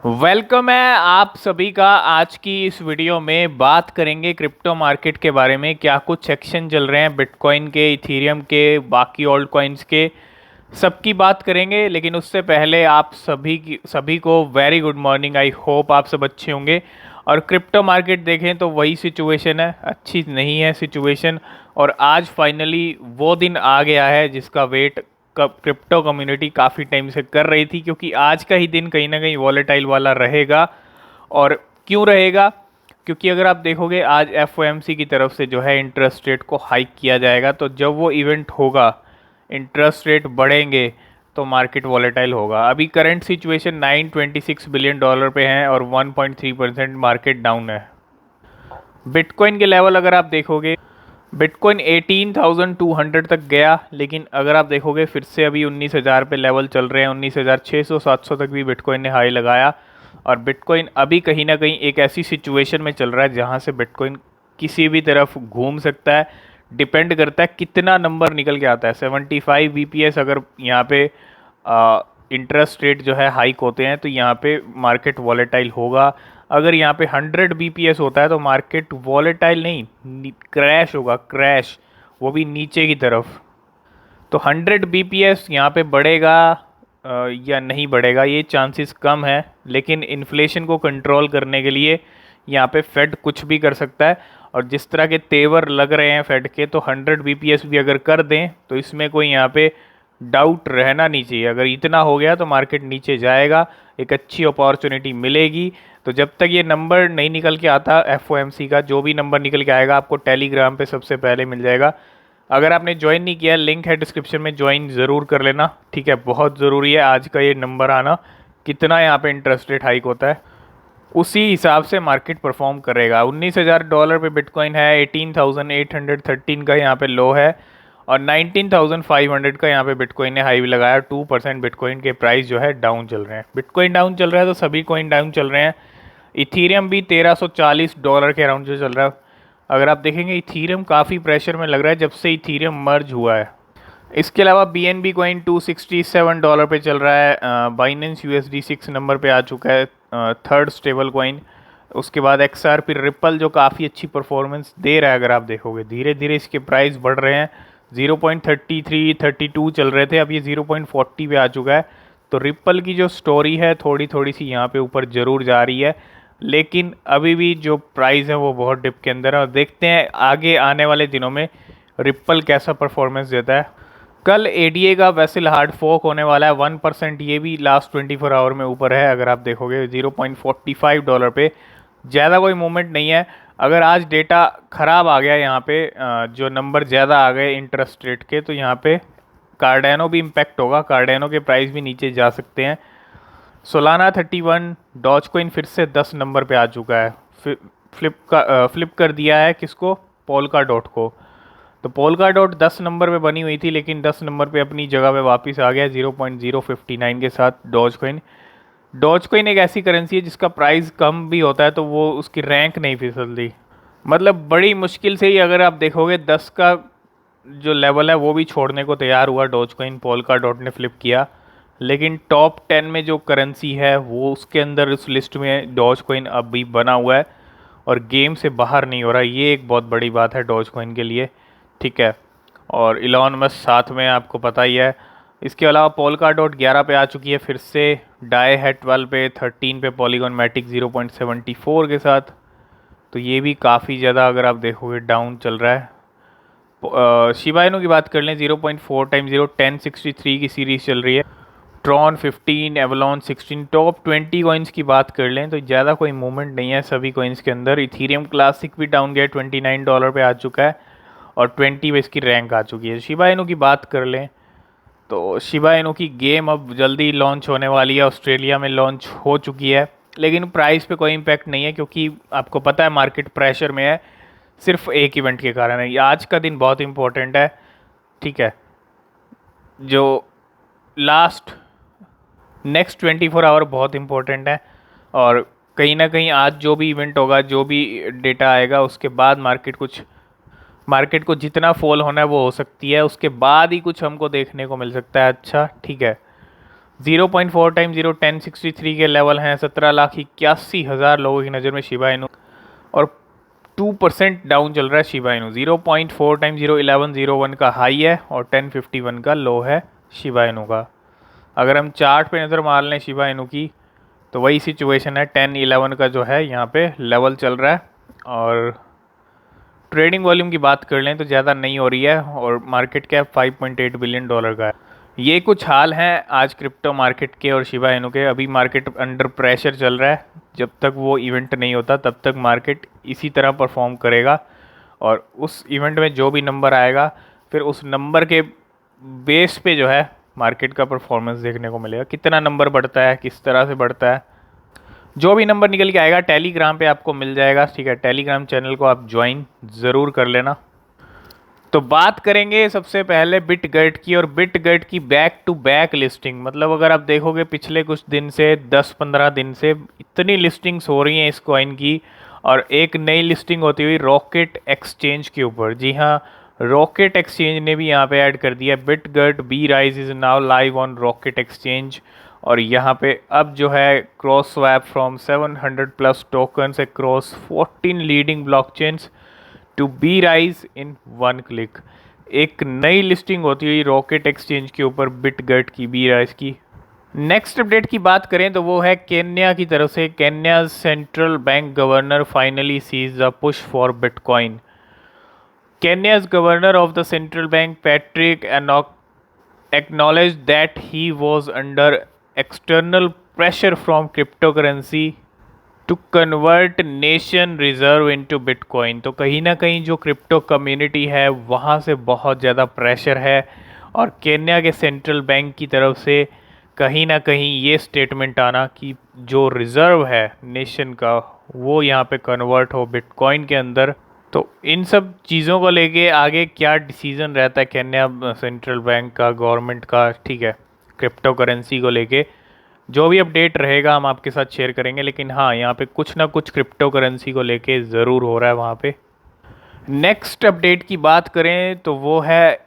Welcome है आप सभी का। आज की इस वीडियो में बात करेंगे क्रिप्टो मार्केट के बारे में। क्या कुछ सेक्शन चल रहे हैं बिटकॉइन के, इथीरियम के, बाकी ऑल्ट कॉइन्स के, सबकी बात करेंगे। लेकिन उससे पहले आप सभी को very good morning. I hope आप सब अच्छे होंगे। और क्रिप्टो मार्केट देखें तो वही सिचुएशन है, अच्छी नहीं है सिचुएशन। और आज फाइनली वो दिन आ गया है जिसका वेट क्रिप्टो कम्युनिटी काफ़ी टाइम से कर रही थी, क्योंकि आज का ही दिन कहीं ना कहीं वॉलेटाइल वाला रहेगा। और क्यों रहेगा? क्योंकि अगर आप देखोगे आज एफओएमसी की तरफ से जो है इंटरेस्ट रेट को हाइक किया जाएगा। तो जब वो इवेंट होगा, इंटरेस्ट रेट बढ़ेंगे तो मार्केट वॉलेटाइल होगा। अभी करंट सिचुएशन $926 बिलियन पे है और 1.3% मार्केट डाउन है। बिटकॉइन के लेवल अगर आप देखोगे, बिटकॉइन 18,200 तक गया, लेकिन अगर आप देखोगे फिर से अभी 19,000 पे लेवल चल रहे हैं। 19,600 700 तक भी बिटकॉइन ने हाई लगाया। और बिटकॉइन अभी कहीं ना कहीं एक ऐसी सिचुएशन में चल रहा है जहां से बिटकॉइन किसी भी तरफ घूम सकता है। डिपेंड करता है कितना नंबर निकल के आता है। 75 बीपीएस अगर यहाँ पे इंटरेस्ट रेट जो है हाइक होते हैं तो यहाँ पे मार्केट वॉलेटाइल होगा। अगर यहाँ पे 100 बीपीएस होता है तो मार्केट वॉलेटाइल नहीं, क्रैश होगा, क्रैश, वो भी नीचे की तरफ। तो 100 बीपीएस यहाँ पे बढ़ेगा या नहीं बढ़ेगा, ये चांसेस कम है। लेकिन इन्फ्लेशन को कंट्रोल करने के लिए यहाँ पे फेड कुछ भी कर सकता है। और जिस तरह के तेवर लग रहे हैं फेड के, तो 100 बीपीएस भी अगर कर दें तो इसमें कोई यहाँ पे डाउट रहना नहीं चाहिए। अगर इतना हो गया तो मार्केट नीचे जाएगा, एक अच्छी अपॉर्चुनिटी मिलेगी। तो जब तक ये नंबर नहीं निकल के आता एफओएमसी का, जो भी नंबर निकल के आएगा आपको टेलीग्राम पे सबसे पहले मिल जाएगा। अगर आपने ज्वाइन नहीं किया, लिंक है डिस्क्रिप्शन में, ज्वाइन ज़रूर कर लेना, ठीक है। बहुत ज़रूरी है आज का ये नंबर आना, कितना यहाँ पे इंटरेस्ट रेट हाइक होता है उसी हिसाब से मार्केट परफॉर्म करेगा। $19,000 पे बिटकॉइन है, 18,813 का यहाँ पे लो है और 19,500 का यहाँ पे बिटकॉइन ने हाई भी लगाया। 2% बिटकॉइन के प्राइस जो है डाउन चल रहे हैं। बिटकॉइन डाउन चल रहा है तो सभी कॉइन डाउन चल रहे हैं। इथीरियम भी $1,340 के अराउंड जो चल रहा है। अगर आप देखेंगे इथीरियम काफ़ी प्रेशर में लग रहा है जब से इथीरियम मर्ज हुआ है। इसके अलावा BNB कॉइन $267 पे चल रहा है। बाइनेंस USD 6 नंबर पे आ चुका है, थर्ड स्टेबल कॉइन। उसके बाद XRP रिपल जो काफ़ी अच्छी परफॉर्मेंस दे रहा है। अगर आप देखोगे धीरे धीरे इसके प्राइस बढ़ रहे हैं। 0.33 32 चल रहे थे, अब ये 0.40 पे आ चुका है। तो रिपल की जो स्टोरी है थोड़ी थोड़ी सी यहाँ पे ऊपर ज़रूर जा रही है, लेकिन अभी भी जो प्राइस है वो बहुत डिप के अंदर है। और देखते हैं आगे आने वाले दिनों में रिपल कैसा परफॉर्मेंस देता है। कल ADA का वैसे हार्ड फोक होने वाला है 1%, ये भी लास्ट 24 आवर में ऊपर है। अगर आप देखोगे $0.45 पे, ज़्यादा कोई मूवमेंट नहीं है। अगर आज डेटा ख़राब आ गया यहाँ पे, जो नंबर ज़्यादा आ गए इंटरेस्ट रेट के, तो यहाँ पे कार्डेनो भी इम्पैक्ट होगा। कार्डेनो के प्राइस भी नीचे जा सकते हैं। सोलाना 31, डॉज कॉइन फिर से 10 नंबर पे आ चुका है। फ्लिप कर दिया है किसको? पोल्का डॉट को। तो पोल्का डॉट 10 नंबर पे बनी हुई थी, लेकिन 10 नंबर पे अपनी जगह पे वापस आ गया 0.059 के साथ डॉज कॉइन। डॉज कॉइन एक ऐसी करेंसी है जिसका प्राइस कम भी होता है तो वो उसकी रैंक नहीं फिसलती। मतलब बड़ी मुश्किल से ही अगर आप देखोगे 10 का जो लेवल है वो भी छोड़ने को तैयार हुआ डॉज कॉइन, पोल्का डॉट ने फ्लिप किया। लेकिन टॉप 10 में जो करेंसी है वो उसके अंदर उस लिस्ट में डॉज कॉइन अब भी बना हुआ है और गेम से बाहर नहीं हो रहा। ये एक बहुत बड़ी बात है डॉज कॉइन के लिए, ठीक है। और इलॉन मस्क साथ में, आपको पता ही है। इसके अलावा पोल्का डॉट 11 पे आ चुकी है फिर से, डाई है 12 पे, 13 पे पॉलीगॉन मैटिक 0.74 के साथ। तो ये भी काफ़ी ज़्यादा अगर आप देखोगे डाउन चल रहा है। शिबा इनू की बात कर लें, 0.4 टाइम 0 1063 की सीरीज़ चल रही है। ट्रॉन 15, एवलॉन 16, टॉप 20 कॉइन्स की बात कर लें तो ज़्यादा कोई मूवमेंट नहीं है सभी कॉइन्स के अंदर। इथीरियम क्लासिक भी डाउन गया, $29 पे आ चुका है और 20 पे इसकी रैंक आ चुकी है। शिबा इनू की बात कर लें तो शिबा इनू की गेम अब जल्दी लॉन्च होने वाली है, ऑस्ट्रेलिया में लॉन्च हो चुकी है। लेकिन प्राइस पे कोई इम्पैक्ट नहीं है, क्योंकि आपको पता है मार्केट प्रेशर में है, सिर्फ एक इवेंट के कारण है। आज का दिन बहुत इंपॉर्टेंट है, ठीक है। जो लास्ट नेक्स्ट 24 आवर बहुत इंपॉर्टेंट है। और कहीं ना कहीं आज जो भी इवेंट होगा, जो भी डेटा आएगा, उसके बाद मार्केट को जितना फॉल होना है वो हो सकती है, उसके बाद ही कुछ हमको देखने को मिल सकता है। अच्छा, ठीक है। 0.4 टाइम 1063 के लेवल हैं। 17,81,000 लोगों की नज़र में शिबा इनू, और 2% डाउन चल रहा है शिबा इनू। 0.4 टाइम 1101 का हाई है और 1051 का लो है शिबा इनू का। अगर हम चार्ट पे नज़र मार लें शिबा इनू की, तो वही सिचुएशन है। 1011 का जो है यहाँ पे लेवल चल रहा है, और ट्रेडिंग वॉल्यूम की बात कर लें तो ज़्यादा नहीं हो रही है, और मार्केट कैप $5.8 बिलियन का है। ये कुछ हाल हैं आज क्रिप्टो मार्केट के और शिबा इनू के। अभी मार्केट अंडर प्रेशर चल रहा है। जब तक वो इवेंट नहीं होता तब तक मार्केट इसी तरह परफॉर्म करेगा, और उस इवेंट में जो भी नंबर आएगा फिर उस नंबर के बेस पे जो है मार्केट का परफॉर्मेंस देखने को मिलेगा। कितना नंबर बढ़ता है, किस तरह से बढ़ता है, जो भी नंबर निकल के आएगा टेलीग्राम पे आपको मिल जाएगा। ठीक है, टेलीग्राम चैनल को आप ज्वाइन ज़रूर कर लेना। तो बात करेंगे सबसे पहले बिटगेट की, और बिटगेट की बैक टू बैक लिस्टिंग। मतलब अगर आप देखोगे पिछले कुछ दिन से 10-15 दिन से इतनी लिस्टिंग्स हो रही हैं इस कॉइन की, और एक नई लिस्टिंग होती हुई रॉकेट एक्सचेंज के ऊपर। जी हाँ, रॉकेट एक्सचेंज ने भी यहाँ पे ऐड कर दिया। Bitget B rise is now live on Rocket exchange, और यहाँ पे अब जो है cross swap from 700+ tokens across 14 leading blockchains to B rise in 1 click. एक नई लिस्टिंग होती हुई रॉकेट एक्सचेंज के ऊपर बिटगेट की, बी राइज की। नेक्स्ट अपडेट की बात करें तो वो है केन्या की तरफ से। Kenya central bank governor finally sees the push for bitcoin. Kenya's governor of the central bank Patrick acknowledged that he was under external pressure from cryptocurrency to convert nation reserve into bitcoin. तो कहीं ना कहीं जो crypto community है वहाँ से बहुत ज़्यादा प्रेशर है, और केन्या के सेंट्रल बैंक की तरफ से कहीं ना कहीं ये स्टेटमेंट आना कि जो रिज़र्व है नेशन का वो यहाँ पे कन्वर्ट हो बिटकॉइन के अंदर। तो इन सब चीज़ों को लेके आगे क्या डिसीज़न रहता है केन्या सेंट्रल बैंक का, गवर्नमेंट का, ठीक है, क्रिप्टो करेंसी को लेके जो भी अपडेट रहेगा हम आपके साथ शेयर करेंगे। लेकिन हाँ, यहाँ पे कुछ ना कुछ क्रिप्टो करेंसी को लेके ज़रूर हो रहा है वहाँ पे। नेक्स्ट अपडेट की बात करें तो वो है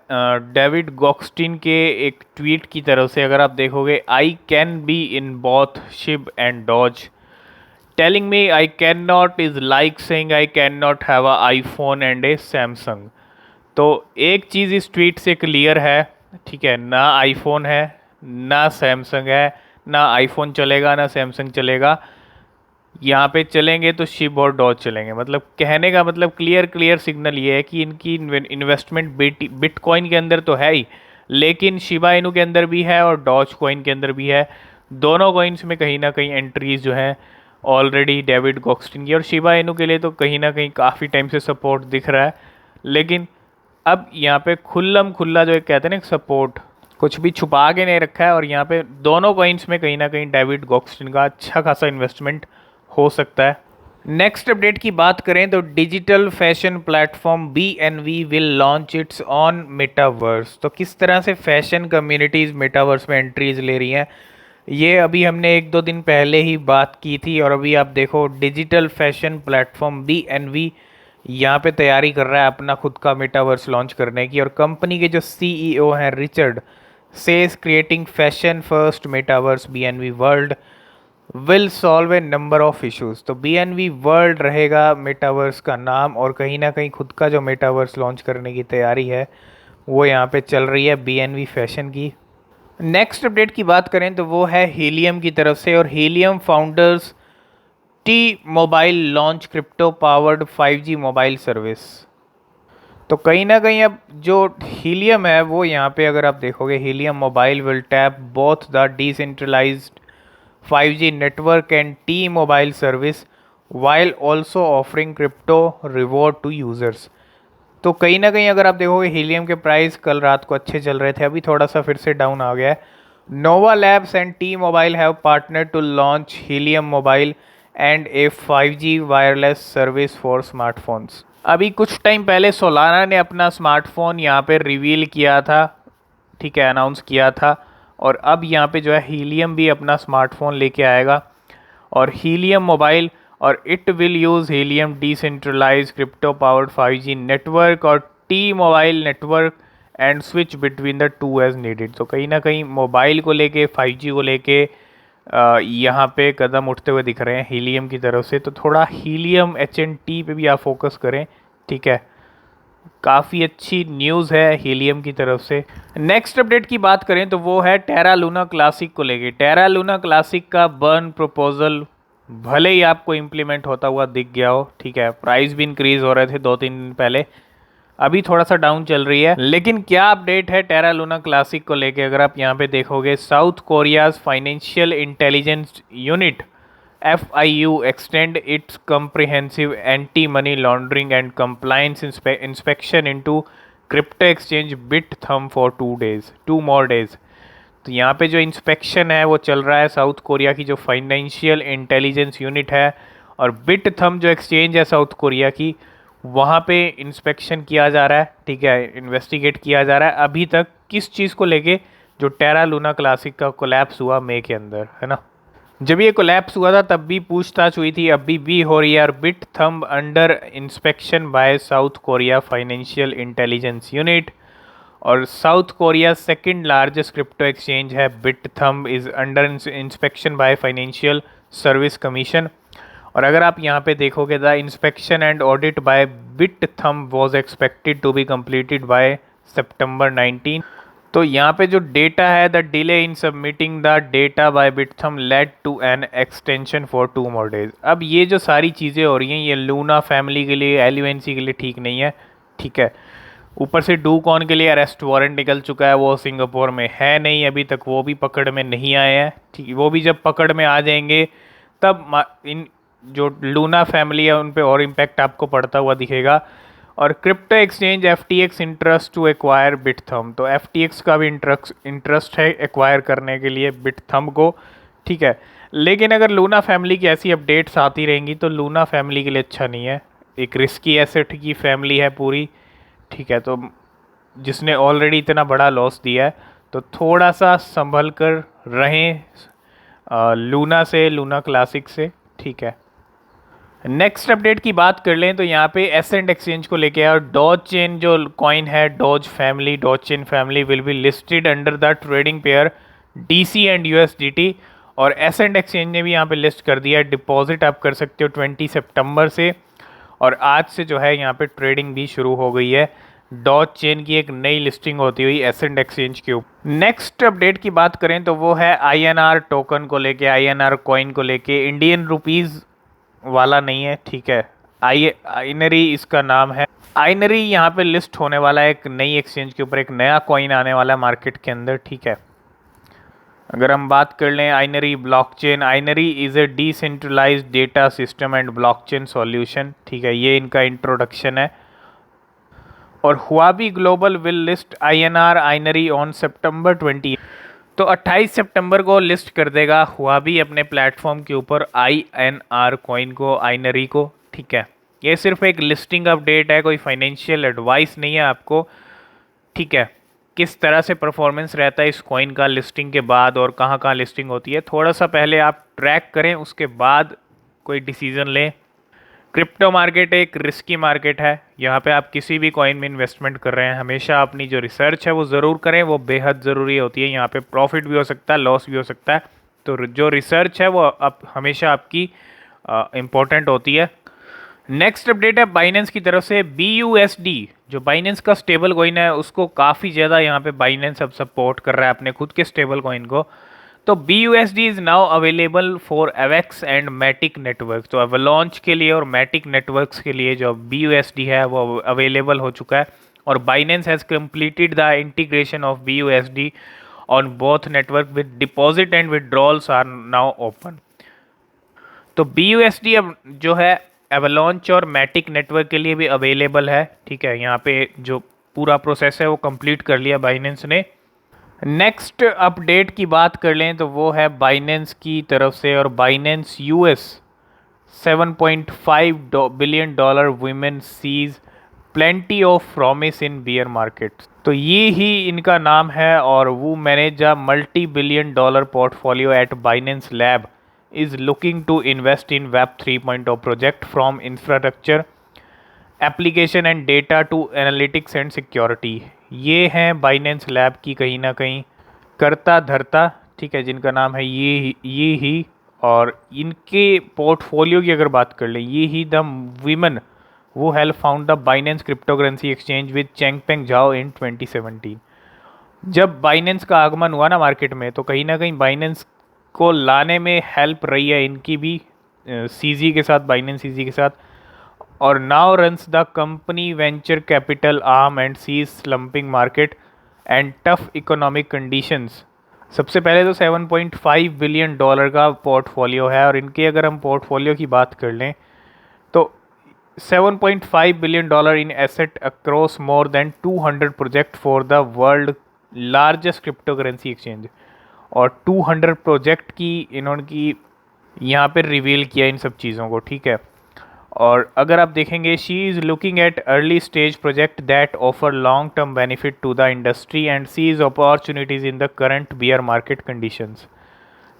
डेविड गॉक्स्टिन के एक ट्वीट की तरफ से। अगर आप देखोगे, I can be in both Shib and Doge, telling me I can not is like saying I can not have a iPhone and a Samsung. तो एक चीज़ इस ट्वीट से क्लियर है, ठीक है, ना आईफोन है ना सैमसंग है, ना आईफोन चलेगा ना सैमसंग चलेगा। यहाँ पे चलेंगे तो शिब और डॉज चलेंगे। मतलब कहने का मतलब क्लियर सिग्नल ये है कि इनकी इन्वेस्टमेंट बिटकॉइन के अंदर तो है ही, लेकिन शिबा इनू के अंदर भी है और डॉज कॉइन के अंदर भी है। दोनों कॉइन्स में कहीं ना कहीं एंट्रीज जो हैं ऑलरेडी डेविड गॉक्स्टिन की, और शिबा इनू के लिए तो कहीं ना कहीं काफ़ी टाइम से सपोर्ट दिख रहा है। लेकिन अब यहाँ पे खुल्लम खुल्ला जो एक कहते हैं ना सपोर्ट, कुछ भी छुपा के नहीं रखा है, और यहाँ पे दोनों कॉइन्स में कहीं ना कहीं डेविड गॉक्स्टिन का अच्छा खासा इन्वेस्टमेंट हो सकता है। नेक्स्ट अपडेट की बात करें तो digital fashion platform BNB will launch its on metaverse. तो किस तरह से फैशन कम्युनिटीज़ मेटावर्स में एंट्रीज ले रही हैं, ये अभी हमने 1-2 दिन पहले ही बात की थी। और अभी आप देखो, डिजिटल फैशन प्लेटफॉर्म BNB यहाँ पे तैयारी कर रहा है अपना खुद का मेटावर्स लॉन्च करने की। और कंपनी के जो CEO हैं Richard says creating fashion first metaverse BNB world will solve A number of issues. तो BNB वर्ल्ड रहेगा मेटावर्स का नाम, और कहीं ना कहीं खुद का जो मेटावर्स लॉन्च करने की तैयारी है वो यहाँ पे चल रही है BNB फैशन की। नेक्स्ट अपडेट की बात करें तो वो है हीलियम की तरफ से। और helium founders T mobile launch crypto powered 5G mobile service. तो कहीं ना कहीं अब जो हीलियम है वो यहाँ पे अगर आप देखोगे, Helium Mobile will tap both the decentralized 5G network and T Mobile service while also offering crypto reward to users. तो कहीं ना कहीं अगर आप देखोगे, हीलियम के प्राइस कल रात को अच्छे चल रहे थे, अभी थोड़ा सा फिर से डाउन आ गया है। Nova Labs and T Mobile have partner to launch Helium Mobile and a 5G wireless service for smartphones. अभी कुछ टाइम पहले सोलाना ने अपना स्मार्टफोन यहाँ पे रिवील किया था, ठीक है, अनाउंस किया था। और अब यहाँ पे जो है हीलियम भी अपना स्मार्टफोन लेके आएगा, और हीलियम मोबाइल, और it will use Helium decentralize crypto powered 5G network और T Mobile network and switch between the two as needed. तो कहीं ना कहीं मोबाइल को लेके 5G को लेके यहाँ पे कदम उठते हुए दिख रहे हैं हीलियम की तरफ से। तो थोड़ा हीलियम HNT पे भी आप फोकस करें, ठीक है। काफ़ी अच्छी न्यूज़ है हीलियम की तरफ से। नेक्स्ट अपडेट की बात करें तो वो है टेरा लूना क्लासिक को लेके। टेरा लूना क्लासिक का बर्न प्रपोजल भले ही आपको इम्प्लीमेंट होता हुआ दिख गया हो, ठीक है, प्राइस भी इंक्रीज हो रहे थे 2-3 दिन पहले, अभी थोड़ा सा डाउन चल रही है। लेकिन क्या अपडेट है टेरा लूना क्लासिक को लेके, अगर आप यहाँ पे देखोगे, south Korea's financial intelligence unit FIU extend its comprehensive anti-money laundering and compliance inspection into crypto exchange Bithumb for 2 more days। तो यहाँ पे जो इंस्पेक्शन है वो चल रहा है साउथ कोरिया की जो फाइनेंशियल इंटेलिजेंस यूनिट है, और Bithumb जो एक्सचेंज है साउथ कोरिया की, वहाँ पे इंस्पेक्शन किया जा रहा है, ठीक है, इन्वेस्टिगेट किया जा रहा है अभी तक किस चीज़ को लेके, जो टेरा लूना क्लासिक का कोलैप्स हुआ मई के अंदर, है ना। जब ये कोलैप्स हुआ था तब भी पूछताछ हुई थी, अभी भी हो रही है। और Bithumb under inspection by South Korea financial intelligence unit, और South Korea second largest crypto exchange है Bithumb is under inspection by financial service commission. और अगर आप यहाँ पे देखोगे, the inspection and audit by Bithumb was expected to be completed by September 19। तो यहाँ पे जो डेटा है, the delay in submitting the data by Bithumb led to an extension for 2 more days। अब ये जो सारी चीज़ें हो रही हैं ये लूना फैमिली के लिए, LUNC के लिए ठीक नहीं है, ठीक है। ऊपर से डूकॉन के लिए अरेस्ट वारंट निकल चुका है, वो सिंगापुर में है नहीं अभी तक, वो भी पकड़ में नहीं आए हैं, ठीक। वो भी जब पकड़ में आ जाएंगे तब इन जो लूना फैमिली है उन पे और इम्पैक्ट आपको पड़ता हुआ दिखेगा। और crypto exchange FTX interest to acquire Bithumb, तो FTX का भी इंटरेस्ट है एक्वायर करने के लिए Bithumb को, ठीक है। लेकिन अगर लूना फैमिली की ऐसी अपडेट्स आती रहेंगी तो लूना फैमिली के लिए अच्छा नहीं है। एक रिस्की एसेट की फैमिली है पूरी, ठीक है, तो जिसने ऑलरेडी इतना बड़ा लॉस दिया है, तो थोड़ा सा संभल कर रहें लूना से, लूना क्लासिक से, ठीक है। नेक्स्ट अपडेट की बात कर लें तो यहाँ पे एसेंट एक्सचेंज को लेके, और डॉज चेन जो कॉइन है, Doge chain family will be listed under the trading pair DC and USDT। और एसेंट एक्सचेंज ने भी यहाँ पे लिस्ट कर दिया है, डिपॉजिट आप कर सकते हो 20 सितंबर से, और आज से जो है यहाँ पे ट्रेडिंग भी शुरू हो गई है। डॉज चेन की एक नई लिस्टिंग होती हुई एसेंट एक्सचेंज के ऊपर। नेक्स्ट अपडेट की बात करें तो वो है INR टोकन को लेके, INR कॉइन को लेके, इंडियन रुपीज़ वाला नहीं है, ठीक है, आइनरी इसका नाम है। आइनरी यहाँ पे लिस्ट होने वाला है एक नई एक्सचेंज के ऊपर, एक नया कॉइन आने वाला है मार्केट के अंदर, ठीक है। अगर हम बात कर लें Inery blockchain, Inery is a decentralized data system and blockchain solution, ठीक है, ये इनका इंट्रोडक्शन है। और Huobi global will list INR Inery on September 20। तो 28 सितंबर को लिस्ट कर देगा हुआबी अपने प्लेटफॉर्म के ऊपर INR कॉइन को, आइनरी को, ठीक है। ये सिर्फ एक लिस्टिंग अपडेट है, कोई फाइनेंशियल एडवाइस नहीं है आपको, ठीक है। किस तरह से परफॉर्मेंस रहता है इस कॉइन का लिस्टिंग के बाद, और कहाँ कहाँ लिस्टिंग होती है, थोड़ा सा पहले आप ट्रैक करें, उसके बाद कोई डिसीज़न लें। क्रिप्टो मार्केट एक रिस्की मार्केट है, यहाँ पे आप किसी भी कॉइन में इन्वेस्टमेंट कर रहे हैं, हमेशा अपनी जो रिसर्च है वो ज़रूर करें, वो बेहद ज़रूरी होती है। यहाँ पे प्रॉफिट भी हो सकता है, लॉस भी हो सकता है, तो जो रिसर्च है वो हमेशा आपकी इम्पोर्टेंट होती है। नेक्स्ट अपडेट है बाइनेंस की तरफ से, BUSD जो बाइनेंस का स्टेबल कॉइन है उसको काफ़ी ज़्यादा यहाँ पे बाइनेंस अब सपोर्ट कर रहा है अपने खुद के स्टेबल कॉइन को। तो BUSD is now available for AVAX and Matic network. तो अवलॉन्च के लिए और मैटिक नेटवर्क्स के लिए जो BUSD है वो अवेलेबल हो चुका है, और Binance has completed the integration of BUSD on both network with deposit and withdrawals are now open. तो BUSD अब जो है एवलॉन्च और मैटिक नेटवर्क के लिए भी अवेलेबल है, ठीक है। यहाँ पे जो पूरा प्रोसेस है वो कंप्लीट कर लिया बाइनेंस ने। नेक्स्ट अपडेट की बात कर लें तो वो है बाइनेंस की तरफ से, और Binance US $7.5 billion women sees plenty of promise in bear market. तो ये ही इनका नाम है, और वो manage a $multi-billion portfolio at Binance Lab is looking to invest in Web 3.0 project from infrastructure, application and data to analytics and security। ये हैं बाइनेंस लैब की कहीं ना कहीं करता धरता, ठीक है, जिनका नाम है ये ही। और इनके पोर्टफोलियो की अगर बात कर लें, Yi He the women who help found the Binance cryptocurrency exchange with Changpeng Zhao in 2017। जब बाइनेंस का आगमन हुआ ना मार्केट में, तो कहीं ना कहीं बाइनेंस को लाने में हेल्प रही है इनकी भी, सीजी के साथ, बाइनेंस सीजी के साथ। और now runs the company venture capital arm and sees slumping market and tough economic conditions. सबसे पहले तो 7.5 बिलियन डॉलर का पोर्टफोलियो है, और इनके अगर हम पोर्टफोलियो की बात कर लें तो 7.5 billion dollar in asset across more than 200 project for the world largest crypto currency exchange. और 200 प्रोजेक्ट की इन्होंने की यहाँ पे रिवील किया इन सब चीज़ों को, ठीक है। और अगर आप देखेंगे, she is looking at early stage project that offer long term benefit to the industry and sees opportunities in the current bear market conditions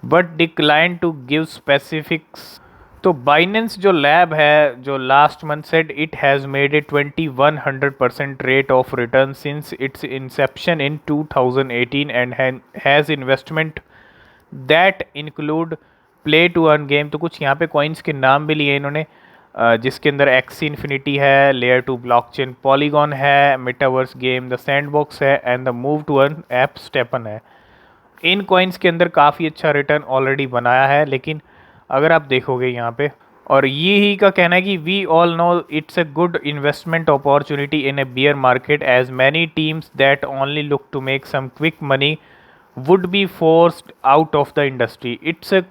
but decline to give specifics. तो बाइनेंस जो लैब है, जो last month said it has made a 2100% rate of return since its inception in 2018 and has investment that include play to earn game. तो कुछ यहाँ पे coins के नाम भी लिए इन्होंने, जिसके अंदर एक्सी इन्फिनिटी है, लेयर 2 ब्लॉकचेन, पॉलीगॉन है, मेटावर्स गेम, द सैंडबॉक्स है and the move to earn app STEPN है। इन कॉइन्स के अंदर काफ़ी अच्छा रिटर्न ऑलरेडी बनाया है, लेकिन अगर आप देखोगे यहाँ पे, और ये ही का कहना है कि we all know it's a good investment opportunity in a bear market as many teams that only look to make some quick money would be forced out of the industry. It's a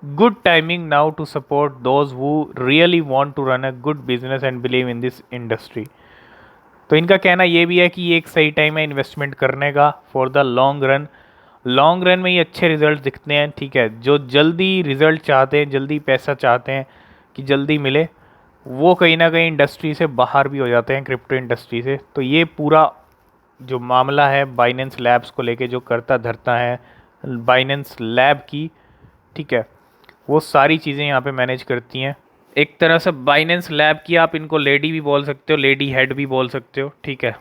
good timing now to support those who really want to run a good business and believe in this industry. तो इनका कहना ये भी है कि ये एक सही टाइम है इन्वेस्टमेंट करने का for the long run. Long run में ये अच्छे रिजल्ट दिखते हैं, ठीक है। जो जल्दी रिजल्ट चाहते हैं, जल्दी पैसा चाहते हैं कि जल्दी मिले, वो कहीं ना कहीं इंडस्ट्री से बाहर भी हो जाते हैं, क्रिप्टो इंडस्ट्री से। तो ये पूरा जो मामला है बाइनेंस लैब्स को लेके, जो करता धरता है बाइनेंस लैब की, ठीक है, वो सारी चीज़ें यहाँ पे मैनेज करती हैं। एक तरह से बाइनेंस लैब की आप इनको लेडी भी बोल सकते हो, लेडी हेड भी बोल सकते हो, ठीक है।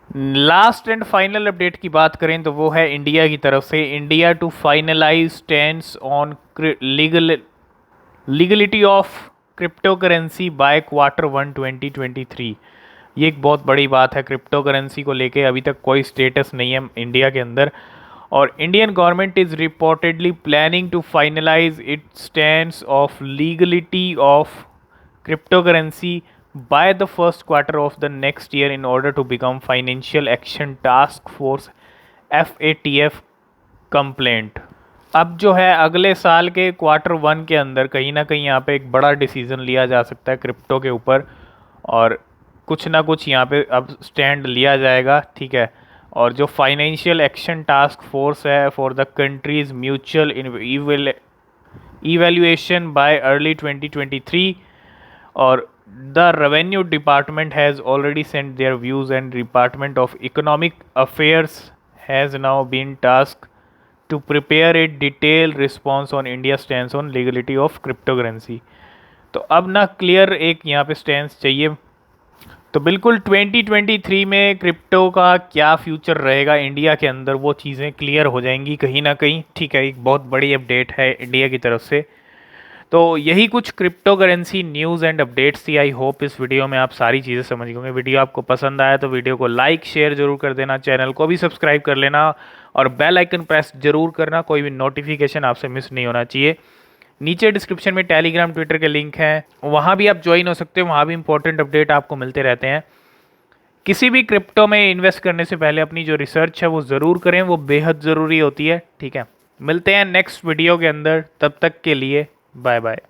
लास्ट एंड फाइनल अपडेट की बात करें तो वो है इंडिया की तरफ से, India to finalize stands on legality of cryptocurrency by Q1 2023। ये एक बहुत बड़ी बात है, क्रिप्टो करेंसी को लेके अभी तक कोई स्टेटस नहीं है इंडिया के अंदर। और Indian government is reportedly planning to finalize it stands of legality of cryptocurrency by the first quarter of the next year in order to become financial action task force FATF compliant. अब जो है अगले साल के Q1 के अंदर कहीं ना कहीं यहाँ पे एक बड़ा डिसीज़न लिया जा सकता है क्रिप्टो के ऊपर, और कुछ ना कुछ यहाँ पे अब स्टैंड लिया जाएगा, ठीक है। और जो फाइनेंशियल एक्शन टास्क फोर्स है for the countries mutual evaluation by early 2023, और the revenue department has already sent their views and department of economic affairs has now been task to prepare a detailed response on India stance on legality of cryptocurrency। तो अब ना clear एक यहाँ पे stance चाहिए। तो बिल्कुल 2023 में क्रिप्टो का क्या फ्यूचर रहेगा इंडिया के अंदर, वो चीज़ें क्लियर हो जाएंगी कहीं ना कहीं, ठीक है। एक बहुत बड़ी अपडेट है इंडिया की तरफ से। तो यही कुछ crypto currency news and updates थी। आई होप इस वीडियो में आप सारी चीज़ें समझ गए। वीडियो आपको पसंद आया तो वीडियो को लाइक शेयर जरूर कर देना, चैनल को भी सब्सक्राइब कर लेना और बेल आइकन प्रेस जरूर करना, कोई भी नोटिफिकेशन आपसे मिस नहीं होना चाहिए। नीचे डिस्क्रिप्शन में टेलीग्राम ट्विटर के लिंक हैं, वहाँ भी आप ज्वाइन हो सकते हो, वहाँ भी इंपॉर्टेंट अपडेट आपको मिलते रहते हैं। किसी भी क्रिप्टो में इन्वेस्ट करने से पहले अपनी जो रिसर्च है वो ज़रूर करें, वो बेहद ज़रूरी होती है, ठीक है। मिलते हैं नेक्स्ट वीडियो के अंदर, तब तक के लिए बाय बाय।